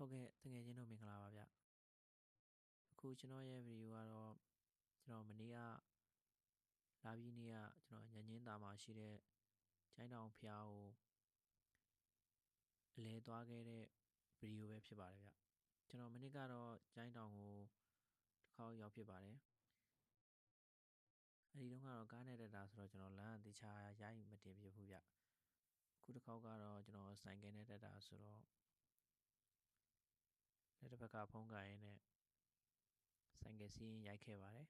ဟုတ်ကဲ့တကယ်ချင်းတို့မင်္ဂလာပါဗျအခုကျွန်တော်ရဲ့ဗီဒီယိုကတော့ကျွန်တော်မနေ့ကလာပြီးနေ့ကကျွန်တော်ညဉ့်ညင်းသားမှာရှိတဲ့ကျိုင်းတောင်ဖျားကိုအလဲသွားခဲ့တဲ့ဗီဒီယိုပဲဖြစ်ပါတယ်ဗျကျွန်တော်မနေ့ကတော့ကျိုင်းတောင်ကိုတစ်ခေါက်ရောက်ဖြစ်ပါတယ်အဲဒီတုန်းကတော့ကားနဲ့တက်တာဆိုတော့ကျွန်တော်လမ်းအသေးချာရိုက်မတင်ပြဘူးဗျအခုတစ်ခေါက်ကတော့ကျွန်တော်ဆိုင်ကယ်နဲ့တက်တာဆိုတော့လက်တစ်ဖက်ကဖုန်းကိုင်ရင်းနဲ့ဆိုင်ကယ်စီးရင်ရိုက်ခဲ့ပါတယ်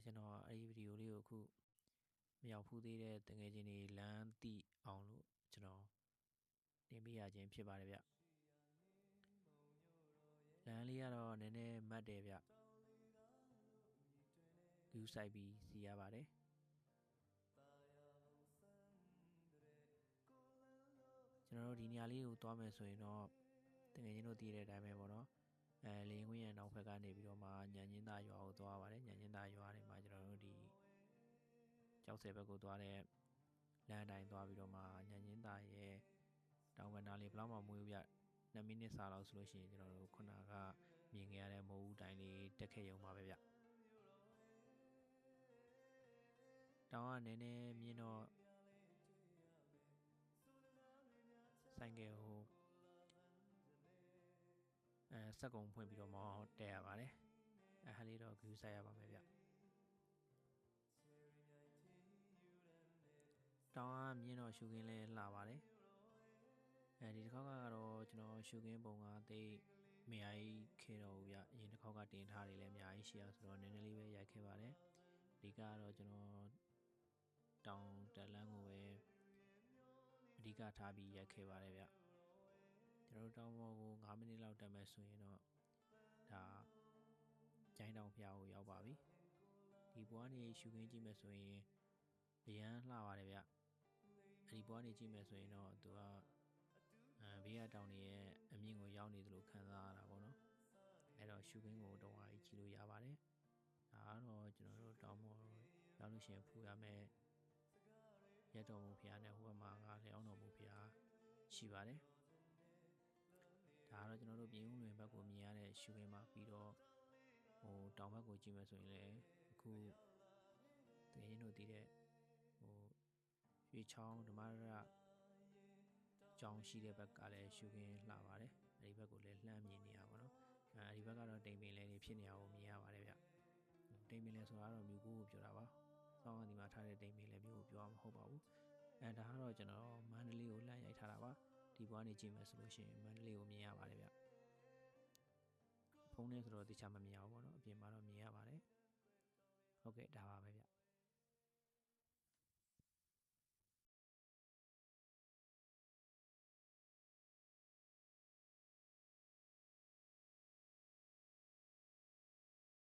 ကျွန်တော်အဲဒီဗီဒီယိုလေးကိုအခုမရောက်ဖူးသေးတဲ့တငယ်ချင်းတွေလမ်းသိအောင်လို့ကျွန်တော်တင်ပြရခြင်းဖြစ်ပါတယ်ဗျလမ်းလေးကတော့နည်းနည်းမတ်တယ်ဗျဂူးဆိုင်ပြီးစီရပါတယ်ကျွန်တော်တို့ဒီနေရာလေးကိုသွားမယ်ဆိုရင်တော့တကယ်ချင်းတို့သိတဲ့အတိုင်းပဲပေါ့နော်လေရင်ကွင်းရဲ့နောက်ဘက်ကနေပြီးတော့မှညဉ့်ညင်းသားရွာကိုသွားပါတယ်ညဉ့်ညင်းသားရွာတွေမှာကျွန်တော်တို့ဒီကျောက်ဆယ်ဘက်ကိုသွားတဲ့လမ်းတိုင်းသွားပြီးတော့မှညဉ့်ညင်းသားရဲ့တောင်ဘက်နားလေးဘလောက်မှမွေးဘူးဗျ2မိနစ်စာလောက်ဆိုလို့ရှိရင်ကျွန်တော်တို့ခုနကမြင်ခဲ့ရတဲ့မိုးဦးတိုင်းလေးတက်ခဲ့ရုံပါပဲဗျတောင်ကနည်းနည်းမြင်တော့ဆိုင်ကယ်ကိုစက်ကုံဖွင့်ပြီးတော့မှတက်ရပါတယ်ဟာလေးတော့ဂူးဆိုင်ရပါမယ်ဗျတောင်ကမြင်တော့ရှုခင်းလဲလှပါတယ်ဒီတစ်ခေါက်ကတော့ကျွန်တော်ရှုခင်းပုံကသိအများကြီးခဲတော့ဘူးဗျအရင်တစ်ခေါက်ကတင်ထားတယ်လည်းအများကြီးရှိရဆိုတော့နည်းနည်းလေးပဲရိုက်ခဲ့ပါတယ်အဓိကကတော့ကျွန်တော်တောင်တက်လန်းကိုပဲအဓိကထားပြီးရိုက်ခဲ့ပါတယ်ဗျကျွန်တော်တို့တောင်ပေါ်ကို9မိနစ်လောက်တက်မယ်ဆိုရင်တော့ဒါကျိုင်းတောင်ဖျားကိုရောက်ပါပြီဒီဘွားနေရှုခင်းကြည့်မယ်ဆိုရင်အရန်လှပါတယ်ဗျအဲဒီဘွားနေကြည့်မယ်ဆိုရင်တော့သူကဘေးကတောင်တွေရဲ့အမြင့်ကိုရောက်နေသလိုခံစားရတာပေါ့နော်အဲ့တော့ရှုခင်းကိုတော့ကြည့်လို့ရပါတယ်ဒါကတော့ကျွန်တော်တို့တောင်ပေါ်ရောက်လို့ရှိရင်ဖူရမယ်ရက်တော်မူဖျားနဲ့ဟိုဘက်မှာကလျောင်းတော်မူဖျားရှိပါတယ်ဒါကတော့ကျွန်တော်တို့ပြင်ဦးလွင်ဘက်ကိုမြင်ရတဲ့ရှုခင်းမှာပြီးတော့တောင်ဘက်ကိုကြည့်မယ်ဆိုရင်လည်းအခုတကယ်ချင်းတို့သိတဲ့ရွှေချောင်းဓမ္မရကျောင်းရှိတဲ့ဘက်ကလည်းရှုခင်းလှပါတယ်အဲဒီဘက်ကိုလည်းလှမ်းမြင်နေရပါတော့အဲဒီဘက်ကတော့တိမ်ပင်လည်းဖြစ်နေအောင်မြင်ရပါတယ်ဗျတိမ်ပင်လည်းဆိုတာတော့မြူကိုပြောတာပါစောင်းကဒီမှာထားတဲ့တိမ်ပင်လည်းမျိုးကိုပြောမှာမဟုတ်ပါဘူးဒါကတော့ကျွန်တော်မန္တလေးကိုလှမ်းရိုက်ထားတာပါဒီဘွားနေကြည့်မယ်ဆိုလို့ရှိရင်မန္တလေးကိုမြင်ရပါတယ်ဗျဖုန်းနဲ့ဆိုတော့တခြားမမြင်အောင်ပေါ့နော်အပြင်မှာတော့မြင်ရပါတယ်ဟုတ်ကဲ့ဒါပါပဲဗျ